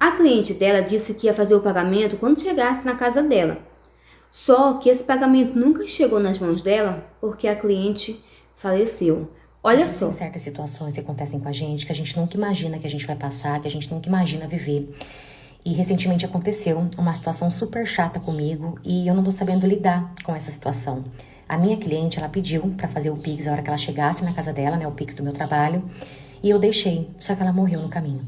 A cliente dela disse que ia fazer o pagamento quando chegasse na casa dela. Só que esse pagamento nunca chegou nas mãos dela porque a cliente faleceu. Olha só. Tem certas situações que acontecem com a gente que a gente nunca imagina que a gente vai passar, que a gente nunca imagina viver. E recentemente aconteceu uma situação super chata comigo e eu não tô sabendo lidar com essa situação. A minha cliente, ela pediu pra fazer o Pix a hora que ela chegasse na casa dela, né, o Pix do meu trabalho, e eu deixei, só que ela morreu no caminho.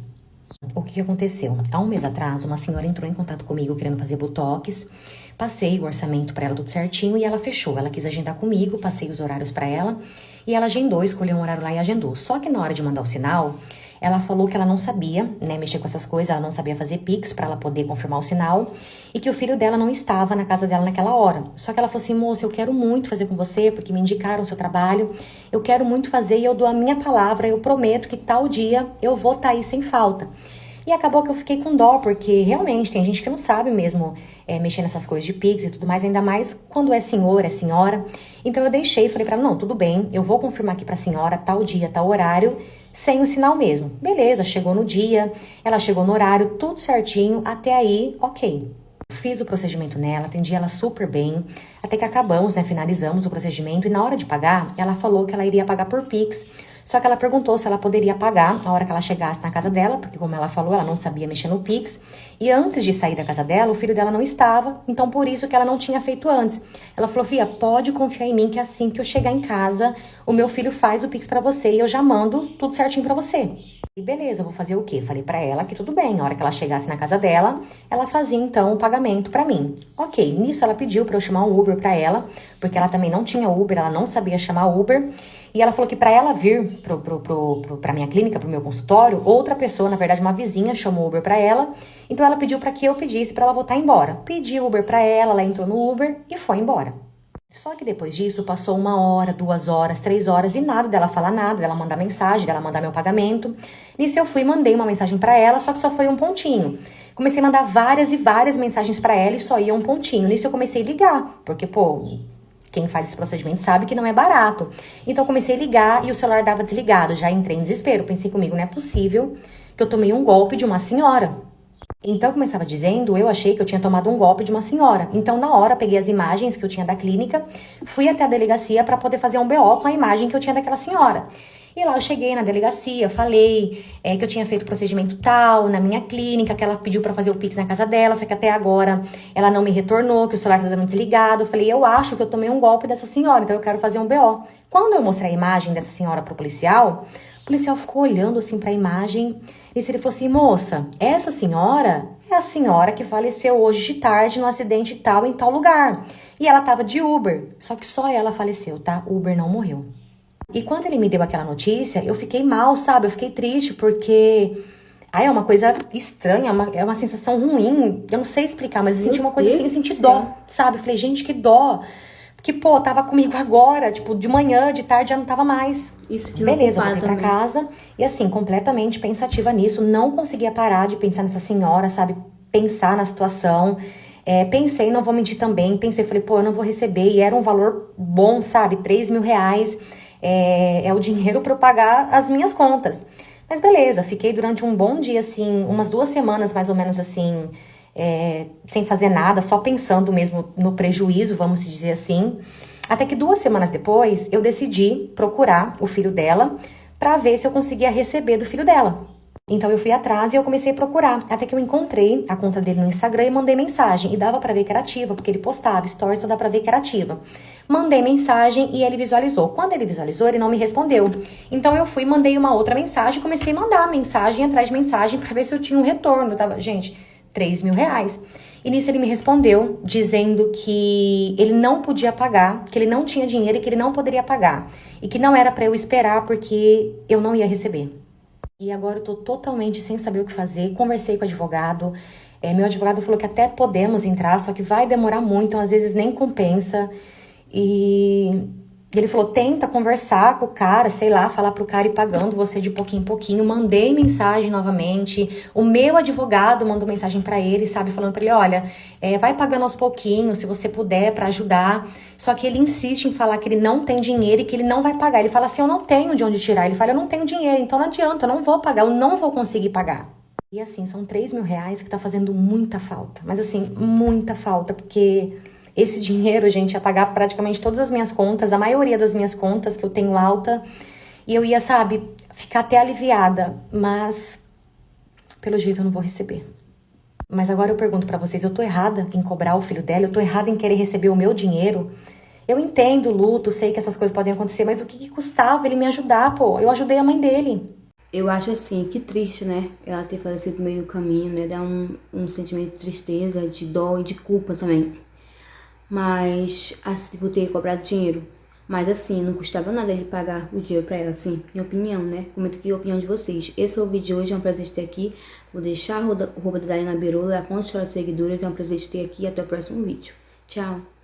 O que aconteceu? Há um mês atrás, uma senhora entrou em contato comigo querendo fazer botox. Passei o orçamento para ela tudo certinho e ela fechou. Ela quis agendar comigo, passei os horários para ela e ela agendou, escolheu um horário lá e agendou. Só que na hora de mandar o sinal, ela falou que ela não sabia, né, mexer com essas coisas, ela não sabia fazer Pix para ela poder confirmar o sinal e que o filho dela não estava na casa dela naquela hora. Só que ela falou assim: moça, eu quero muito fazer com você porque me indicaram o seu trabalho, eu quero muito fazer e eu dou a minha palavra, eu prometo que tal dia eu vou estar aí sem falta. E acabou que eu fiquei com dó, porque realmente tem gente que não sabe mesmo mexer nessas coisas de Pix e tudo mais, ainda mais quando é senhor, é senhora. Então eu deixei, falei pra ela, não, tudo bem, eu vou confirmar aqui pra senhora tal dia, tal horário, sem o sinal mesmo. Beleza, chegou no dia, ela chegou no horário, tudo certinho, até aí, ok. Fiz o procedimento nela, atendi ela super bem, até que acabamos, né, finalizamos o procedimento e na hora de pagar, ela falou que ela iria pagar por Pix. Só que ela perguntou se ela poderia pagar a hora que ela chegasse na casa dela, porque como ela falou, ela não sabia mexer no Pix. E antes de sair da casa dela, o filho dela não estava, então por isso que ela não tinha feito antes. Ela falou, Fia, pode confiar em mim que assim que eu chegar em casa, o meu filho faz o Pix pra você e eu já mando tudo certinho pra você. E beleza, eu vou fazer o quê? Falei pra ela que tudo bem, a hora que ela chegasse na casa dela, ela fazia então o pagamento pra mim. Ok, nisso ela pediu pra eu chamar um Uber pra ela, porque ela também não tinha Uber, ela não sabia chamar Uber. E ela falou que pra ela vir pra minha clínica, pro meu consultório, outra pessoa, na verdade uma vizinha, chamou Uber pra ela. Então ela pediu pra que eu pedisse pra ela voltar embora. Pedi Uber pra ela entrou no Uber e foi embora. Só que depois disso, passou 1 hora, 2 horas, 3 horas e nada dela falar nada, dela mandar mensagem, dela mandar meu pagamento. Nisso eu fui e mandei uma mensagem pra ela, só que só foi um pontinho. Comecei a mandar várias e várias mensagens pra ela e só ia um pontinho. Nisso eu comecei a ligar, porque, pô, quem faz esse procedimento sabe que não é barato. Então eu comecei a ligar e o celular dava desligado. Já entrei em desespero, pensei comigo, não é possível que eu tomei um golpe de uma senhora. Então, como eu estava dizendo, eu achei que eu tinha tomado um golpe de uma senhora. Então, na hora, peguei as imagens que eu tinha da clínica, fui até a delegacia para poder fazer um BO com a imagem que eu tinha daquela senhora. E lá eu cheguei na delegacia, falei que eu tinha feito o procedimento tal, na minha clínica, que ela pediu para fazer o Pix na casa dela, só que até agora ela não me retornou, que o celular tá dando desligado. Eu falei, eu acho que eu tomei um golpe dessa senhora, então eu quero fazer um BO. Quando eu mostrei a imagem dessa senhora pro policial, o policial ficou olhando assim pra imagem. E se ele falou assim, moça, essa senhora é a senhora que faleceu hoje de tarde no acidente tal em tal lugar. E ela tava de Uber, só que só ela faleceu, tá? O Uber não morreu. E quando ele me deu aquela notícia, eu fiquei mal, sabe? Eu fiquei triste porque... Ai, é uma coisa estranha, é uma sensação ruim. Eu não sei explicar, mas eu senti uma coisa assim, eu senti dó, sabe? Eu falei, gente, que dó. Porque, pô, tava comigo agora, tipo, de manhã, de tarde já não tava mais. Isso, beleza, voltei pra casa. E assim, completamente pensativa nisso. Não conseguia parar de pensar nessa senhora, sabe? Pensar na situação. Pensei, não vou mentir também. Pensei, falei, pô, eu não vou receber. E era um valor bom, sabe? 3.000 reais. É o dinheiro pra eu pagar as minhas contas. Mas beleza, fiquei durante um bom dia, assim, umas 2 semanas mais ou menos assim... sem fazer nada, só pensando mesmo no prejuízo, vamos dizer assim. Até que 2 semanas depois, eu decidi procurar o filho dela pra ver se eu conseguia receber do filho dela. Então eu fui atrás e eu comecei a procurar, até que eu encontrei a conta dele no Instagram e mandei mensagem. E dava pra ver que era ativa, porque ele postava stories, então dá pra ver que era ativa. Mandei mensagem e ele visualizou. Quando ele visualizou, ele não me respondeu. Então eu fui e mandei uma outra mensagem, comecei a mandar mensagem atrás de mensagem pra ver se eu tinha um retorno. Eu tava, gente... 3.000 reais. E nisso ele me respondeu, dizendo que ele não podia pagar, que ele não tinha dinheiro e que ele não poderia pagar. E que não era pra eu esperar porque eu não ia receber. E agora eu tô totalmente sem saber o que fazer. Conversei com o advogado. Meu advogado falou que até podemos entrar, só que vai demorar muito, então às vezes nem compensa. E... ele falou, tenta conversar com o cara, sei lá, falar pro cara ir pagando você de pouquinho em pouquinho. Mandei mensagem novamente. O meu advogado mandou mensagem pra ele, sabe? Falando pra ele, olha, vai pagando aos pouquinhos, se você puder, pra ajudar. Só que ele insiste em falar que ele não tem dinheiro e que ele não vai pagar. Ele fala assim, eu não tenho de onde tirar. Ele fala, eu não tenho dinheiro, então não adianta, eu não vou pagar, eu não vou conseguir pagar. E assim, são 3 mil reais que tá fazendo muita falta. Mas assim, muita falta, porque esse dinheiro, gente, ia pagar praticamente todas as minhas contas, a maioria das minhas contas que eu tenho alta. E eu ia, sabe, ficar até aliviada. Mas, pelo jeito, eu não vou receber. Mas agora eu pergunto pra vocês, eu tô errada em cobrar o filho dela? Eu tô errada em querer receber o meu dinheiro? Eu entendo o luto, sei que essas coisas podem acontecer, mas o que custava ele me ajudar, pô? Eu ajudei a mãe dele. Eu acho assim, que triste, né? Ela ter falecido no meio do caminho, né? Dá um sentimento de tristeza, de dó e de culpa também. Mas, assim, por ter cobrado dinheiro. Mas assim, não custava nada ele pagar o dinheiro pra ela, assim, minha opinião, né? Comenta aqui a opinião de vocês. Esse é o vídeo de hoje, é um prazer ter aqui. Vou deixar a roupa da Dayana Birola, a conta de seguidores, é um prazer ter aqui. Até o próximo vídeo. Tchau!